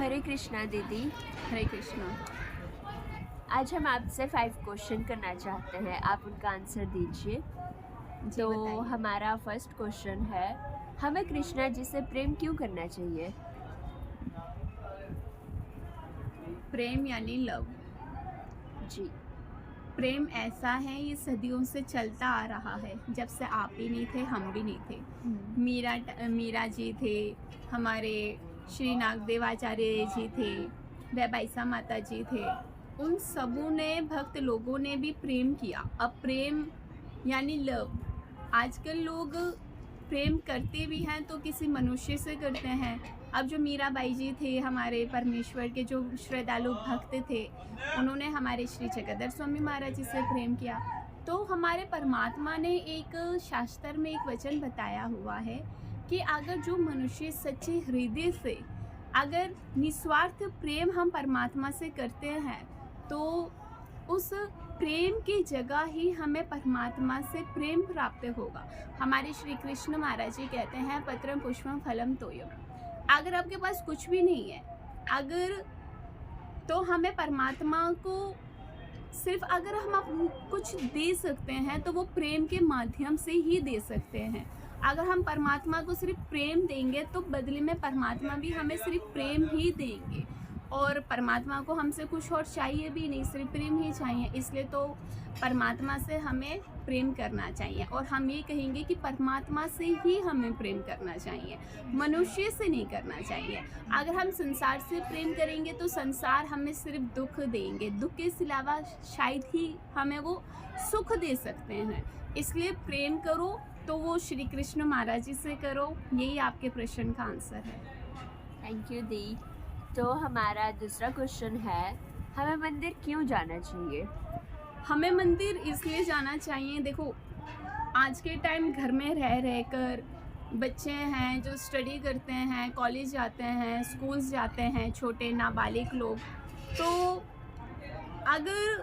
हरे कृष्णा दीदी। हरे कृष्णा। आज हम आपसे 5 क्वेश्चन करना चाहते हैं, आप उनका आंसर दीजिए। तो बताइए। हमारा फर्स्ट क्वेश्चन है, हमें कृष्णा जी से प्रेम क्यों करना चाहिए? प्रेम यानी लव। जी। प्रेम ऐसा है, ये सदियों से चलता आ रहा है। जब से आप भी नहीं थे, हम भी नहीं थे। मीरा जी थे, हमारे श्री नागदेवाचार्य जी थे, वैबाइसा माता जी थे। उन सबों ने, भक्त लोगों ने भी प्रेम किया। अब प्रेम यानी लव। आजकल लोग प्रेम करते भी हैं तो किसी मनुष्य से करते हैं। अब जो मीराबाई जी थे, हमारे परमेश्वर के जो श्रद्धालु भक्त थे, उन्होंने हमारे श्री चक्रधर स्वामी महाराज जी से प्रेम किया। तो हमारे परमात्मा ने एक शास्त्र में एक वचन बताया हुआ है कि अगर जो मनुष्य सच्चे हृदय से, अगर निस्वार्थ प्रेम हम परमात्मा से करते हैं, तो उस प्रेम की जगह ही हमें परमात्मा से प्रेम प्राप्त होगा। हमारे श्री कृष्ण महाराज जी कहते हैं, पत्रम पुष्पम फलम तोयम। अगर आपके पास कुछ भी नहीं है, अगर तो हमें परमात्मा को सिर्फ अगर हम कुछ दे सकते हैं तो वो प्रेम के माध्यम से ही दे सकते हैं। अगर हम परमात्मा को सिर्फ प्रेम देंगे तो बदले में परमात्मा भी हमें सिर्फ प्रेम ही देंगे, और परमात्मा को हमसे कुछ और चाहिए भी नहीं, सिर्फ प्रेम ही चाहिए। इसलिए तो परमात्मा से हमें प्रेम करना चाहिए, और हम ये कहेंगे कि परमात्मा से ही हमें प्रेम करना चाहिए, मनुष्य से नहीं करना चाहिए। अगर हम संसार से प्रेम करेंगे तो संसार हमें सिर्फ दुख देंगे, दुख के सिवा शायद ही हमें वो सुख दे सकते हैं। इसलिए प्रेम करो तो वो श्री कृष्ण महाराज जी से करो। यही आपके प्रश्न का आंसर है। थैंक यू दी। तो हमारा दूसरा क्वेश्चन है, हमें मंदिर क्यों जाना चाहिए? हमें मंदिर इसलिए जाना चाहिए, देखो आज के टाइम घर में रह कर बच्चे हैं जो स्टडी करते हैं, कॉलेज जाते हैं, स्कूल्स जाते हैं, छोटे नाबालिग लोग, तो अगर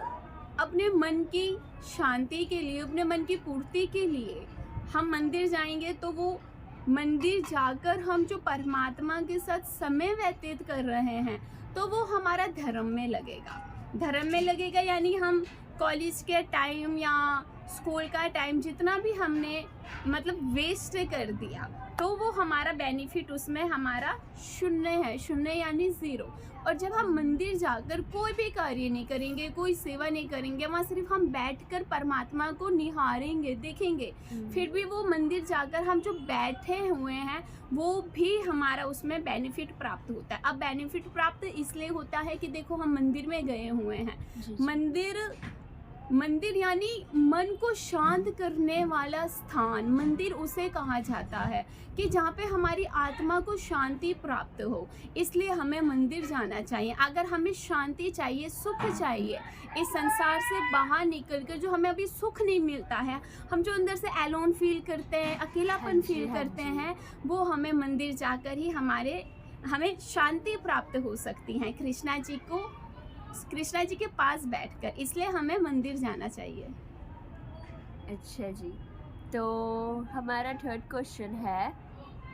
अपने मन की शांति के लिए, अपने मन की पूर्ति के लिए हम मंदिर जाएंगे, तो वो मंदिर जाकर हम जो परमात्मा के साथ समय व्यतीत कर रहे हैं तो वो हमारा धर्म में लगेगा। धर्म में लगेगा यानी हम कॉलेज के टाइम या स्कूल का टाइम जितना भी हमने मतलब वेस्ट कर दिया, तो वो हमारा बेनिफिट उसमें हमारा शून्य है, शून्य यानी ज़ीरो। और जब हम मंदिर जाकर कोई भी कार्य नहीं करेंगे, कोई सेवा नहीं करेंगे, वहाँ सिर्फ हम बैठकर परमात्मा को निहारेंगे, देखेंगे, फिर भी वो मंदिर जाकर हम जो बैठे हुए हैं वो भी हमारा उसमें बेनिफिट प्राप्त होता है। अब बेनिफिट प्राप्त इसलिए होता है कि देखो हम मंदिर में गए हुए हैं। मंदिर यानी मन को शांत करने वाला स्थान, मंदिर उसे कहा जाता है कि जहाँ पे हमारी आत्मा को शांति प्राप्त हो। इसलिए हमें मंदिर जाना चाहिए। अगर हमें शांति चाहिए, सुख चाहिए, इस संसार से बाहर निकल कर जो हमें अभी सुख नहीं मिलता है, हम जो अंदर से एलोन फील करते हैं, अकेलापन फील करते हैं, वो हमें मंदिर जाकर ही हमें शांति प्राप्त हो सकती है, कृष्णा जी के पास बैठकर। इसलिए हमें मंदिर जाना चाहिए। अच्छा जी। तो हमारा थर्ड क्वेश्चन है,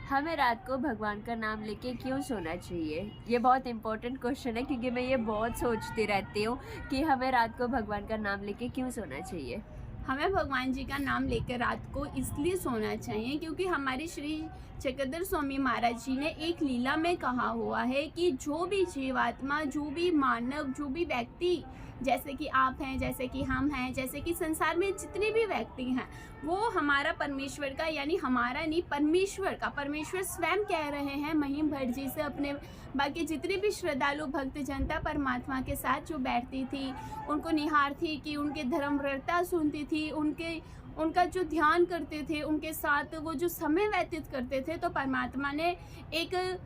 हमें रात को भगवान का नाम लेके क्यों सोना चाहिए? ये बहुत इम्पोर्टेंट क्वेश्चन है क्योंकि मैं ये बहुत सोचती रहती हूँ कि हमें रात को भगवान का नाम लेके क्यों सोना चाहिए। हमें भगवान जी का नाम लेकर रात को इसलिए सोना चाहिए क्योंकि हमारे श्री चक्रधर स्वामी महाराज जी ने एक लीला में कहा हुआ है कि जो भी जीवात्मा, जो भी मानव, जो भी व्यक्ति, जैसे कि आप हैं, जैसे कि हम हैं, जैसे कि संसार में जितने भी व्यक्ति हैं, वो हमारा परमेश्वर का, यानी हमारा नहीं, परमेश्वर का, परमेश्वर स्वयं कह रहे हैं महिम भट्ट जी से, अपने बाकी जितने भी श्रद्धालु भक्त जनता परमात्मा के साथ जो बैठती थी, उनको निहारती कि उनके धर्म व्रता सुनती थी, उनका जो ध्यान करते थे, उनके साथ वो जो समय व्यतीत करते थे, तो परमात्मा ने एक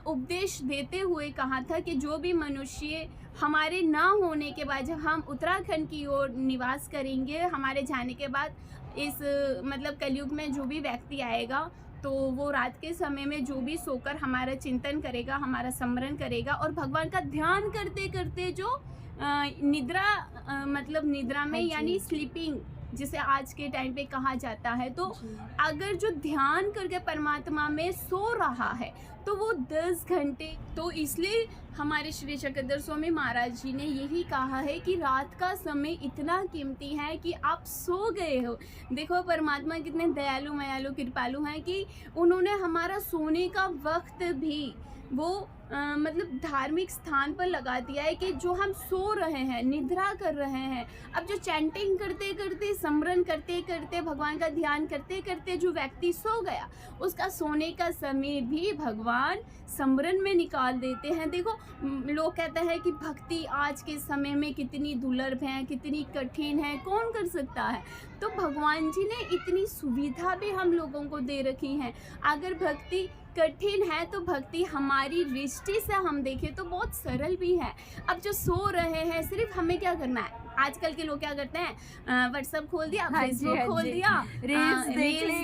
उपदेश देते हुए कहा था कि जो भी मनुष्य हमारे ना होने के बाद, जब हम उत्तराखंड की ओर निवास करेंगे, हमारे जाने के बाद इस मतलब कलयुग में जो भी व्यक्ति आएगा, तो वो रात के समय में जो भी सोकर हमारा चिंतन करेगा, हमारा स्मरण करेगा, और भगवान का ध्यान करते करते जो निद्रा मतलब निद्रा में यानी स्लीपिंग जिसे आज के टाइम पे कहा जाता है। तो जी। अगर जो ध्यान करके परमात्मा में सो रहा है तो वो 10 घंटे, तो इसलिए हमारे श्री चक्रधर स्वामी महाराज जी ने यही कहा है कि रात का समय इतना कीमती है कि आप सो गए हो। देखो परमात्मा कितने दयालु मयालु कृपालु हैं कि उन्होंने हमारा सोने का वक्त भी वो मतलब धार्मिक स्थान पर लगा दिया है कि जो हम सो रहे हैं, निद्रा कर रहे हैं, अब जो चैंटिंग करते करते, स्मरण करते करते, भगवान का ध्यान करते करते जो व्यक्ति सो गया, उसका सोने का समय भी भगवान स्मरण में निकाल देते हैं। देखो लोग कहते हैं कि भक्ति आज के समय में कितनी दुर्लभ है, कितनी कठिन है, कौन कर सकता है। तो भगवान जी ने इतनी सुविधा भी हम लोगों को दे रखी है। अगर भक्ति कठिन है तो भक्ति हमारी दृष्टि से हम देखें तो बहुत सरल भी है। अब जो सो रहे हैं, सिर्फ हमें क्या करना है, आजकल के लोग क्या करते हैं, व्हाट्सएप खोल दिया, हाँ जी, फेसबुक हाँ खोल जी। दिया, रील्स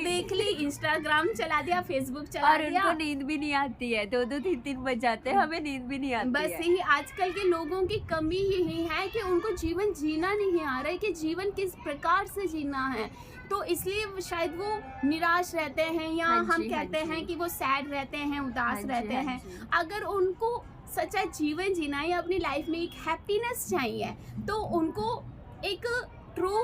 देख ली, इंस्टाग्राम चला दिया, फेसबुक चला और दिया। उनको नींद भी नहीं आती है, 2-2 3-3 बज जाते हैं, हमें नींद भी नहीं आती बस है। यही आजकल के लोगों की कमी यही है कि उनको जीवन जीना नहीं आ रहा है कि जीवन किस प्रकार से जीना है। तो इसलिए शायद वो निराश रहते हैं, या हाँ हम जी, हाँ कहते हैं जी। कि वो सैड रहते हैं, हाँ उदास जी, रहते हाँ हैं। जी। अगर उनको सच्चा जीवन जीना है, अपनी लाइफ में एक हैप्पीनेस चाहिए, तो उनको एक ट्रू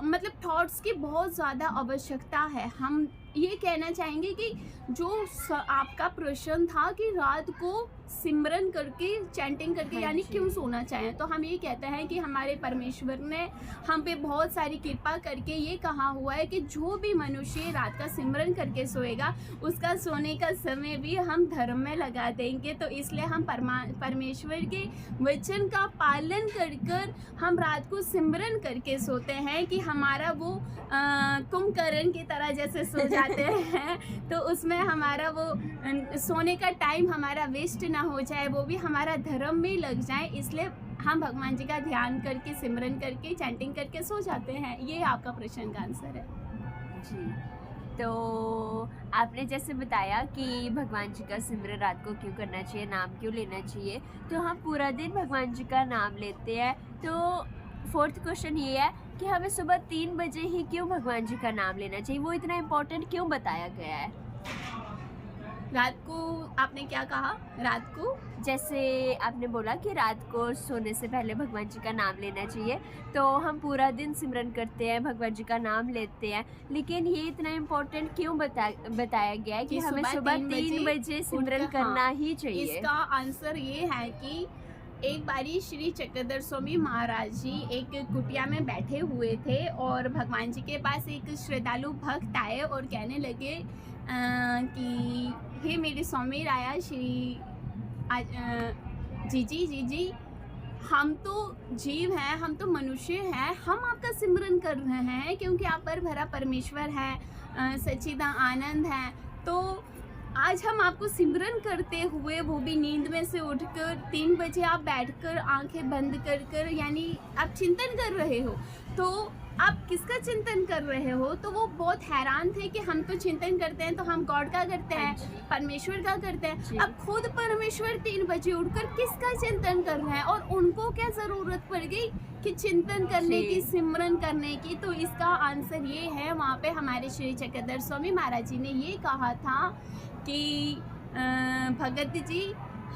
मतलब थॉट्स की बहुत ज़्यादा आवश्यकता है। हम ये कहना चाहेंगे कि जो आपका प्रश्न था कि रात को सिमरन करके, चैंटिंग करके हाँ यानी जी। क्यों सोना चाहें, तो हम ये कहते हैं कि हमारे परमेश्वर ने हम पे बहुत सारी कृपा करके ये कहा हुआ है कि जो भी मनुष्य रात का सिमरन करके सोएगा, उसका सोने का समय भी हम धर्म में लगा देंगे। तो इसलिए हम परमेश्वर के वचन का पालन कर कर हम रात को सिमरन करके सोते हैं कि हमारा वो कुंभकर्ण की तरह जैसे सो जाते हैं, तो उसमें हमारा वो सोने का टाइम हमारा वेस्ट ना हो जाए, वो भी हमारा धर्म में लग जाए। इसलिए हम भगवान जी का ध्यान करके, सिमरन करके, चैंटिंग करके सो जाते हैं। ये आपका प्रश्न का आंसर है जी। तो आपने जैसे बताया कि भगवान जी का सिमरन रात को क्यों करना चाहिए, नाम क्यों लेना चाहिए, तो हम पूरा दिन भगवान जी का नाम लेते हैं। तो 4th क्वेश्चन ये है कि हमें सुबह 3 बजे ही क्यों भगवान जी का नाम लेना चाहिए, वो इतना इम्पोर्टेंट क्यों बताया गया है? रात को आपने क्या कहा, रात को जैसे आपने बोला कि रात को सोने से पहले भगवान जी का नाम लेना चाहिए, तो हम पूरा दिन सिमरन करते हैं, भगवान जी का नाम लेते हैं, लेकिन ये इतना इम्पोर्टेंट क्यों बताया गया है कि हमें सुबह 3 बजे सिमरन उठकर, करना हाँ, ही चाहिए? इसका आंसर ये है कि एक बारी श्री चक्रधर स्वामी महाराज जी एक कुटिया में बैठे हुए थे और भगवान जी के पास एक श्रद्धालु भक्त आए और कहने लगे कि हे मेरे स्वामी राया श्री जी, हम तो जीव हैं, हम तो मनुष्य हैं, हम आपका सिमरन कर रहे हैं क्योंकि आप पर भरा परमेश्वर है, सच्चिदा आनंद है। तो आज हम आपको सिमरन करते हुए, वो भी नींद में से उठकर 3 बजे आप बैठकर आंखें बंद कर कर, यानी आप चिंतन कर रहे हो। तो आप किसका चिंतन कर रहे हो? तो वो बहुत हैरान थे कि हम तो चिंतन करते हैं, तो हम गॉड का करते हैं, परमेश्वर का करते हैं। अब खुद परमेश्वर 3 बजे उठकर किसका चिंतन कर रहे हैं और उनको क्या ज़रूरत पड़ गई कि चिंतन करने की, सिमरन करने की? तो इसका आंसर ये है, वहाँ पे हमारे श्री चक्रधर स्वामी महाराज जी ने ये कहा था कि भगत जी,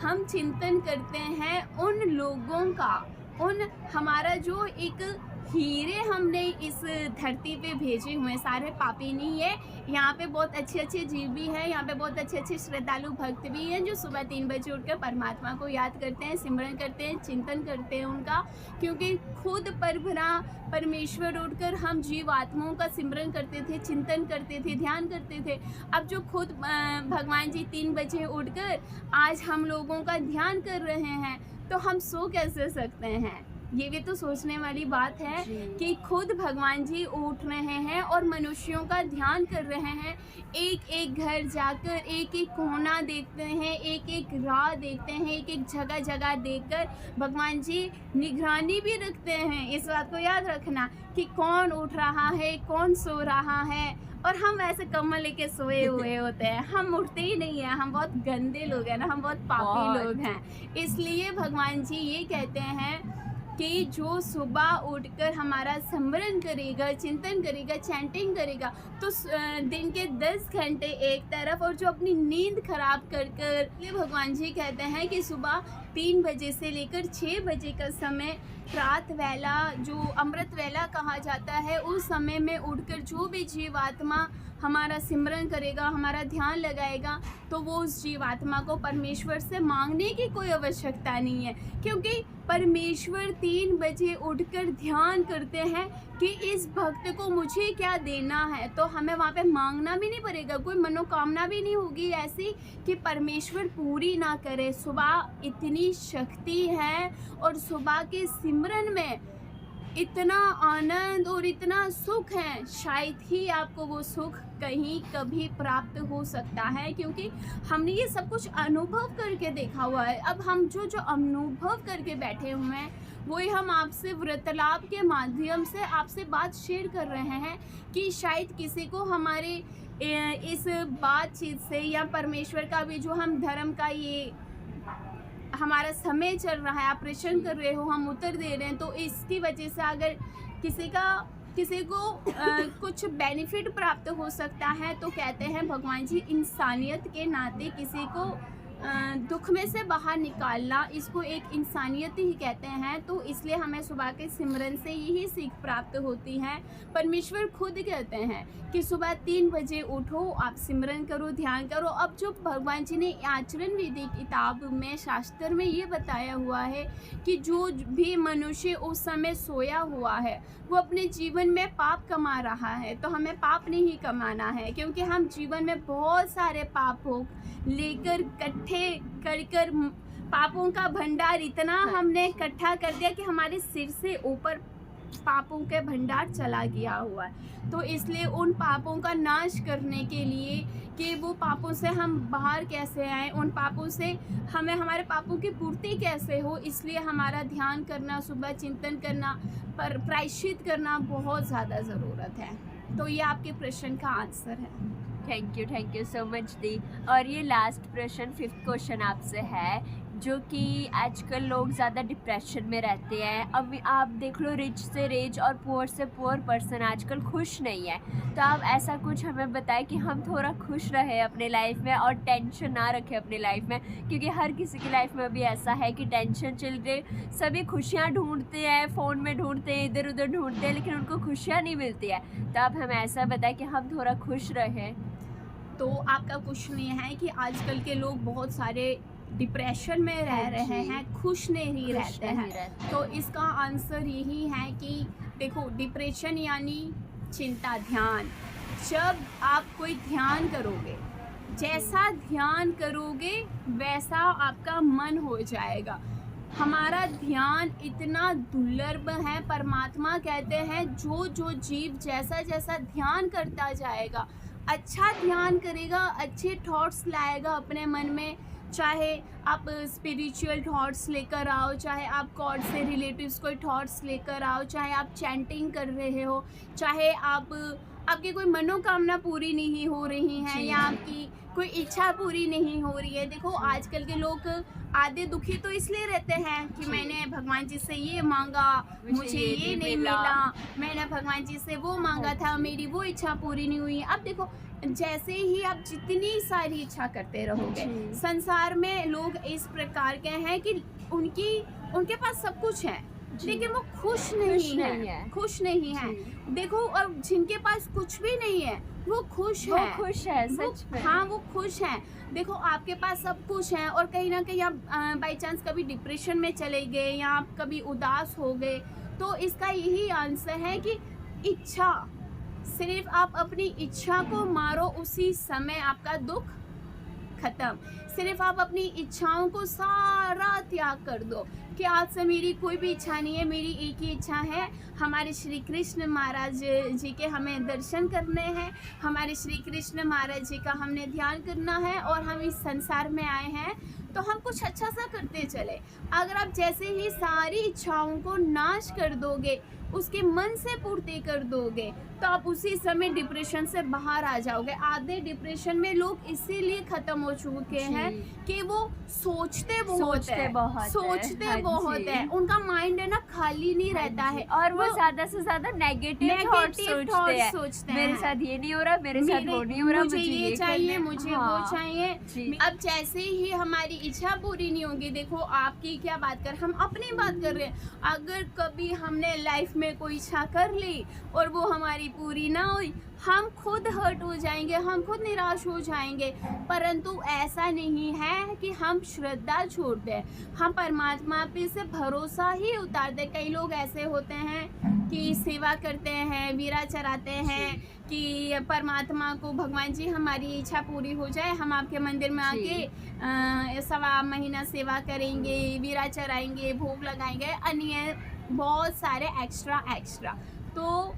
हम चिंतन करते हैं उन लोगों का, उन हमारा जो एक हीरे हमने इस धरती पे भेजे हुए, सारे पापी नहीं है, यहाँ पे बहुत अच्छे अच्छे जीव भी हैं, यहाँ पे बहुत अच्छे अच्छे श्रद्धालु भक्त भी हैं जो सुबह 3 बजे उठकर परमात्मा को याद करते हैं, सिमरन करते हैं, चिंतन करते हैं उनका, क्योंकि खुद परभरा परमेश्वर उठकर हम जीव आत्माओं का सिमरन करते थे, चिंतन करते थे, ध्यान करते थे। अब जो खुद भगवान जी 3 बजे उठकर आज हम लोगों का ध्यान कर रहे हैं, तो हम सो कैसे सकते हैं? ये भी तो सोचने वाली बात है कि खुद भगवान जी उठ रहे हैं और मनुष्यों का ध्यान कर रहे हैं, एक एक घर जाकर एक एक कोना देखते हैं, एक एक राह देखते हैं, एक एक जगह जगह देखकर भगवान जी निगरानी भी रखते हैं। इस बात को याद रखना कि कौन उठ रहा है, कौन सो रहा है। और हम ऐसे कम्बल लेके सोए हुए होते हैं, हम उठते ही नहीं हैं, हम बहुत गंदे लोग हैं ना, हम बहुत पापी लोग हैं। इसलिए भगवान जी ये कहते हैं कि जो सुबह उठकर हमारा स्मरण करेगा, चिंतन करेगा, चैंटिंग करेगा, तो दिन के 10 घंटे एक तरफ, और जो अपनी नींद खराब कर कर, ये भगवान जी कहते हैं कि सुबह 3 बजे से लेकर 6 बजे का समय प्रात वेला, जो अमृत वेला कहा जाता है, उस समय में उठकर जो भी जीवात्मा हमारा सिमरन करेगा, हमारा ध्यान लगाएगा, तो वो उस जीवात्मा को परमेश्वर से मांगने की कोई आवश्यकता नहीं है, क्योंकि परमेश्वर 3 बजे उठकर ध्यान करते हैं कि इस भक्त को मुझे क्या देना है, तो हमें वहाँ पे मांगना भी नहीं पड़ेगा, कोई मनोकामना भी नहीं होगी ऐसी कि परमेश्वर पूरी ना करे। सुबह इतनी शक्ति है और सुबह के सिमरन में इतना आनंद और इतना सुख है, शायद ही आपको वो सुख कहीं कभी प्राप्त हो सकता है, क्योंकि हमने ये सब कुछ अनुभव करके देखा हुआ है। अब हम जो जो अनुभव करके बैठे हुए हैं, वही हम आपसे वार्तालाप के माध्यम से आपसे बात शेयर कर रहे हैं कि शायद किसी को हमारे इस बातचीत से, या परमेश्वर का भी जो हम धर्म का ये हमारा समय चल रहा है, ऑपरेशन कर रहे हो, हम उत्तर दे रहे हैं, तो इसकी वजह से अगर किसी को कुछ बेनिफिट प्राप्त हो सकता है, तो कहते हैं भगवान जी इंसानियत के नाते किसी को दुख में से बाहर निकालना, इसको एक इंसानियत ही कहते हैं। तो इसलिए हमें सुबह के सिमरन से यही सीख प्राप्त होती है। परमेश्वर खुद कहते हैं कि सुबह 3 बजे उठो, आप सिमरन करो, ध्यान करो। अब जो भगवान जी ने आचरण विधि किताब में, शास्त्र में ये बताया हुआ है कि जो भी मनुष्य उस समय सोया हुआ है, वो अपने जीवन में पाप कमा रहा है, तो हमें पाप नहीं कमाना है, क्योंकि हम जीवन में बहुत सारे पापों लेकर इकट्ठे कर पापों का भंडार इतना हमने इकट्ठा कर दिया कि हमारे सिर से ऊपर पापों के भंडार चला गया हुआ है। तो इसलिए उन पापों का नाश करने के लिए कि वो पापों से हम बाहर कैसे आएँ, उन पापों से हमें हमारे पापों की पूर्ति कैसे हो, इसलिए हमारा ध्यान करना, सुबह चिंतन करना, पर प्रायश्चित करना बहुत ज़्यादा ज़रूरत है। तो ये आपके प्रश्न का आंसर है। थैंक यू सो मच दी। और ये लास्ट प्रश्न, 5th क्वेश्चन आपसे है, जो कि आजकल लोग ज़्यादा डिप्रेशन में रहते हैं। अब आप देख लो, रिच से रिच और पुअर से पुअर पर्सन आजकल खुश नहीं है। तो आप ऐसा कुछ हमें बताएं कि हम थोड़ा खुश रहे अपने लाइफ में और टेंशन ना रखें अपने लाइफ में, क्योंकि हर किसी की लाइफ में अभी ऐसा है कि टेंशन चल रही, सभी खुशियाँ ढूंढते हैं, फ़ोन में ढूंढते हैं, इधर उधर ढूंढते हैं, लेकिन उनको खुशियाँ नहीं मिलती है। तो आप हमें ऐसा बताएं कि हम थोड़ा खुश रहें। तो आपका क्वेश्चन ये है कि आजकल के लोग बहुत सारे डिप्रेशन में रह रहे हैं, खुश नहीं रहते हैं। तो इसका आंसर यही है कि देखो, डिप्रेशन यानी चिंता, ध्यान। जब आप कोई ध्यान करोगे, जैसा ध्यान करोगे वैसा आपका मन हो जाएगा। हमारा ध्यान इतना दुर्लभ है, परमात्मा कहते हैं जो जो जीव जैसा जैसा ध्यान करता जाएगा, अच्छा ध्यान करेगा, अच्छे थॉट्स लाएगा अपने मन में, चाहे आप स्पिरिचुअल थॉट्स लेकर आओ, चाहे आप गॉड से रिलेटिव्स कोई थॉट्स लेकर आओ, चाहे आप चैंटिंग कर रहे हो, चाहे आपकी कोई मनोकामना पूरी नहीं हो रही है, या आपकी कोई इच्छा पूरी नहीं हो रही है। देखो, आजकल के लोग आधे दुखी तो इसलिए रहते हैं कि मैंने भगवान जी से ये मांगा, मुझे ये नहीं मिला, मैंने भगवान जी से वो मांगा था, मेरी वो इच्छा पूरी नहीं हुई। अब देखो, जैसे ही आप जितनी सारी इच्छा करते रहोगे, संसार में लोग इस प्रकार के हैं कि उनके पास सब कुछ है, लेकिन वो खुश नहीं है। देखो, और जिनके पास कुछ भी नहीं है वो खुश है, सच में। हाँ, वो खुश हैं। देखो, आपके पास सब कुछ है और कहीं ना कहीं आप बाई चांस कभी डिप्रेशन में चले गए या आप कभी उदास हो गए, तो इसका यही आंसर है कि इच्छा, सिर्फ आप अपनी इच्छा को मारो, उसी समय आपका दुख खत्म। सिर्फ आप अपनी इच्छाओं को सारा त्याग कर दो कि आज से मेरी कोई भी इच्छा नहीं है, मेरी एक ही इच्छा है, हमारे श्री कृष्ण महाराज जी के हमें दर्शन करने हैं, हमारे श्री कृष्ण महाराज जी का हमने ध्यान करना है, और हम इस संसार में आए हैं तो हम कुछ अच्छा सा करते चले। अगर आप जैसे ही सारी इच्छाओं को नाश कर दोगे, उसके मन से पूर्ति कर दोगे तो आप उसी समय डिप्रेशन से बाहर आ जाओगे। आधे डिप्रेशन में लोग इसीलिए खत्म हो चुके हैं कि वो सोचते बहुत है, उनका माइंड है ना खाली नहीं रहता है और वो ज्यादा से ज्यादा नेगेटिव थॉट सोचते हैं। मेरे साथ ये नहीं हो रहा, मेरे साथ वो नहीं हो रहा, मुझे ये चाहिए, मुझे वो चाहिए। अब जैसे ही हमारी इच्छा पूरी नहीं होगी, देखो आपकी क्या बात कर, हम अपनी बात कर रहे हैं, अगर कभी हमने लाइफ में कोई इच्छा कर ली और वो हमारी पूरी ना हुई, हम खुद हर्ट हो जाएंगे, हम खुद निराश हो जाएंगे। परंतु ऐसा नहीं है कि हम श्रद्धा छोड़ दें, हम परमात्मा पे से भरोसा ही उतार दें। कई लोग ऐसे होते हैं कि सेवा करते हैं, वीरा चराते हैं कि परमात्मा को, भगवान जी हमारी इच्छा पूरी हो जाए, हम आपके मंदिर में आके 1.25 महीना सेवा करेंगे, वीरा चराएंगे, भोग लगाएंगे, अन्य बहुत सारे एक्स्ट्रा। तो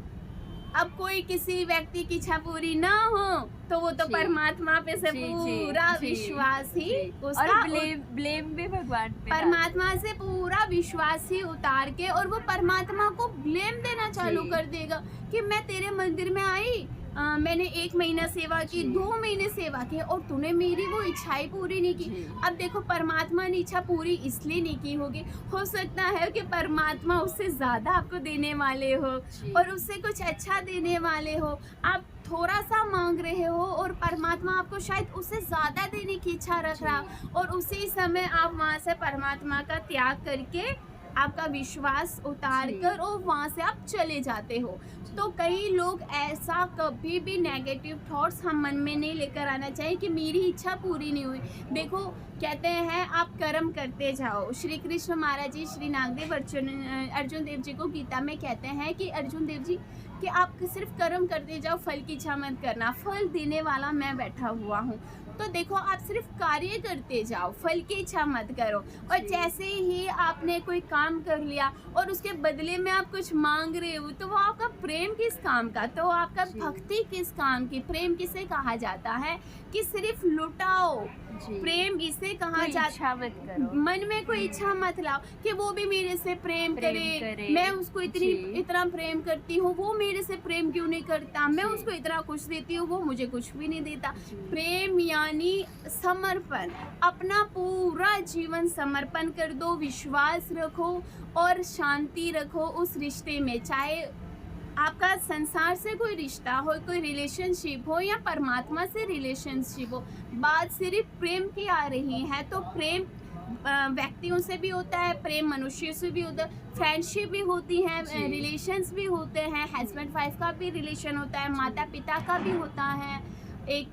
अब कोई किसी व्यक्ति की इच्छा पूरी ना हो तो वो तो परमात्मा पे से पूरा विश्वास ही उसका, और ब्लेम भी भगवान पे, परमात्मा से पूरा विश्वास ही उतार के, और वो परमात्मा को ब्लेम देना चालू कर देगा कि मैं तेरे मंदिर में आई, मैंने 1 महीना सेवा की, 2 महीने सेवा की और तूने मेरी वो इच्छाएं पूरी नहीं की। अब देखो परमात्मा ने इच्छा पूरी इसलिए नहीं की होगी, हो सकता है कि परमात्मा उससे ज़्यादा आपको देने वाले हो और उससे कुछ अच्छा देने वाले हो। आप थोड़ा सा मांग रहे हो और परमात्मा आपको शायद उससे ज़्यादा देने की इच्छा रख रहा, और उसी समय आप वहाँ से परमात्मा का त्याग करके, आपका विश्वास उतार कर और वहाँ से आप चले जाते हो। तो कई लोग ऐसा कभी भी नेगेटिव थॉट्स हम मन में नहीं लेकर आना चाहिए कि मेरी इच्छा पूरी नहीं हुई। देखो कहते हैं आप कर्म करते जाओ। श्री कृष्ण महाराज जी, श्री नागदेव अर्जुन देव जी को गीता में कहते हैं कि अर्जुन देव जी कि आप सिर्फ कर्म करते जाओ, फल की इच्छा मत करना, फल देने वाला मैं बैठा हुआ हूँ। तो देखो आप सिर्फ कार्य करते जाओ, फल की इच्छा मत करो। और जैसे ही आपने कोई काम कर लिया और उसके बदले में आप कुछ मांग रहे हो, तो वो आपका प्रेम किस काम का, तो आपका भक्ति किस काम की। प्रेम किसे कहा जाता है कि सिर्फ लुटाओ, प्रेम इसे कहा जाता है। मन में कोई इच्छा मत लाओ कि वो भी मेरे से प्रेम करे, मैं उसको इतना प्रेम करती हूँ, वो मेरे से प्रेम क्यों नहीं करता, मैं उसको इतना कुछ देती हूँ, वो मुझे कुछ भी नहीं देता। प्रेम यानी समर्पण, अपना पूरा जीवन समर्पण कर दो, विश्वास रखो और शांति रखो उस रिश्ते में। चाहे आपका संसार से कोई रिश्ता हो, कोई रिलेशनशिप हो या परमात्मा से रिलेशनशिप हो, बात सिर्फ प्रेम की आ रही है। तो प्रेम व्यक्तियों से भी होता है, प्रेम मनुष्य से भी होता है, फ्रेंडशिप भी होती है, रिलेशंस भी होते हैं, हस्बैंड वाइफ का भी रिलेशन होता है, माता पिता का भी होता है, एक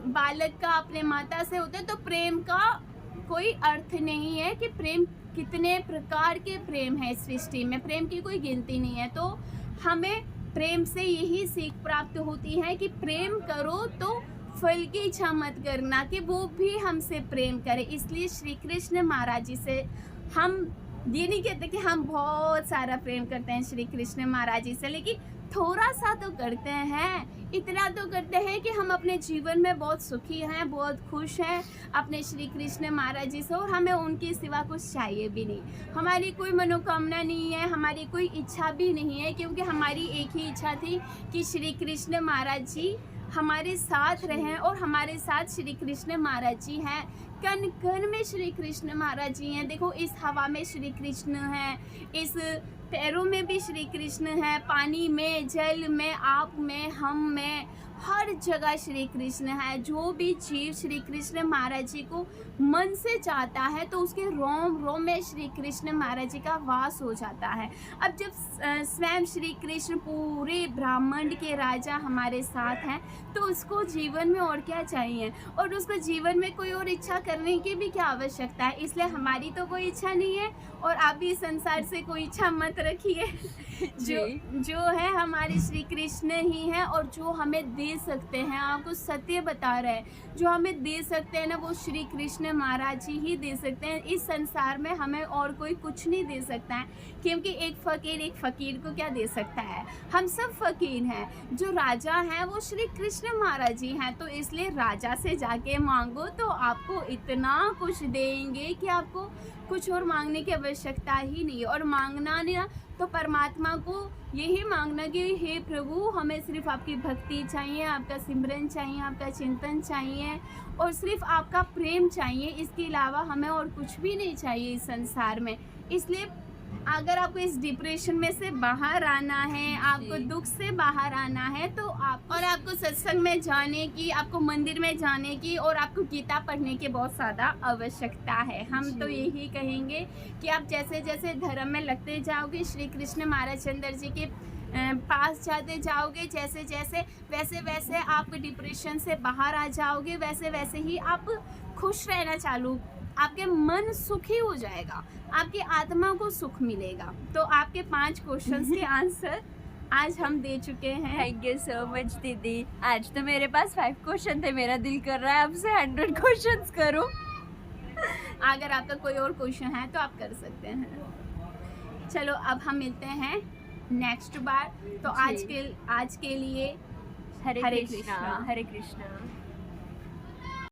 बालक का अपने माता से होता है। तो प्रेम का कोई अर्थ नहीं है कि प्रेम कितने प्रकार के प्रेम है इस सृष्टि में, प्रेम की कोई गिनती नहीं है। तो हमें प्रेम से यही सीख प्राप्त होती है कि प्रेम करो तो फल की इच्छा मत करना कि वो भी हमसे प्रेम करे। इसलिए श्री कृष्ण महाराज जी से हम ये नहीं कहते कि हम बहुत सारा प्रेम करते हैं श्री कृष्ण महाराज जी से, लेकिन थोड़ा सा तो करते हैं, इतना तो करते हैं कि हम अपने जीवन में बहुत सुखी हैं, बहुत खुश हैं अपने श्री कृष्ण महाराज जी से, और हमें उनके सिवा कुछ चाहिए भी नहीं। हमारी कोई मनोकामना नहीं है, हमारी कोई इच्छा भी नहीं है, क्योंकि हमारी एक ही इच्छा थी कि श्री कृष्ण महाराज जी हमारे साथ रहें, और हमारे साथ श्री कृष्ण महाराज जी हैं। कण कण में श्री कृष्ण महाराज जी हैं। देखो इस हवा में श्री कृष्ण हैं, इस पैरों में भी श्री कृष्ण हैं, पानी में, जल में, आप में, हम में, हर जगह श्री कृष्ण है। जो भी जीव श्री कृष्ण महाराज जी को मन से चाहता है तो उसके रोम रोम में श्री कृष्ण महाराज जी का वास हो जाता है। अब जब स्वयं श्री कृष्ण पूरे ब्रह्मांड के राजा हमारे साथ हैं तो उसको जीवन में और क्या चाहिए, और उसको जीवन में कोई और इच्छा करने की भी क्या आवश्यकता है। इसलिए हमारी तो कोई इच्छा नहीं है, और आप भी संसार से कोई इच्छा मत रखिए। जो है हमारे श्री कृष्ण ही है, और जो हमें दे सकते हैं, आपको सत्य बता रहे हैं, जो हमें दे सकते हैं ना वो श्री कृष्ण महाराज जी ही दे सकते हैं। इस संसार में हमें और कोई कुछ नहीं दे सकता है, क्योंकि एक फ़कीर को क्या दे सकता है, हम सब फ़कीर हैं। जो राजा हैं वो श्री कृष्ण महाराज जी हैं, तो इसलिए राजा से जाके मांगो तो आपको इतना कुछ देंगे कि आपको कुछ और मांगने की आवश्यकता ही नहीं है। और मांगना नहीं ना तो परमात्मा को यही मांगना कि हे प्रभु, हमें सिर्फ आपकी भक्ति चाहिए, आपका सिमरन चाहिए, आपका चिंतन चाहिए और सिर्फ आपका प्रेम चाहिए। इसके अलावा हमें और कुछ भी नहीं चाहिए इस संसार में। इसलिए अगर आपको इस डिप्रेशन में से बाहर आना है, आपको दुख से बाहर आना है, तो आपको सत्संग में जाने की, आपको मंदिर में जाने की और आपको गीता पढ़ने की बहुत ज़्यादा आवश्यकता है। हम तो यही कहेंगे कि आप जैसे जैसे धर्म में लगते जाओगे, श्री कृष्ण महाराज चंद्र जी के पास जाते जाओगे, जैसे जैसे वैसे वैसे आप डिप्रेशन से बाहर आ जाओगे, वैसे वैसे ही आप खुश रहना चालू, आपके मन सुखी हो जाएगा, आपकी आत्मा को सुख मिलेगा। तो आपके 5 क्वेश्चंस के आंसर आज हम दे चुके हैं। थैंक यू सो मच दीदी। आज तो मेरे पास 5 क्वेश्चन थे, मेरा दिल कर रहा है आपसे 100 क्वेश्चंस करूं। अगर आपका कोई और क्वेश्चन है तो आप कर सकते हैं। चलो अब हम मिलते हैं नेक्स्ट बार। तो आज के लिए हरे हरे कृष्णा, कृष्णा। हरे कृष्णा।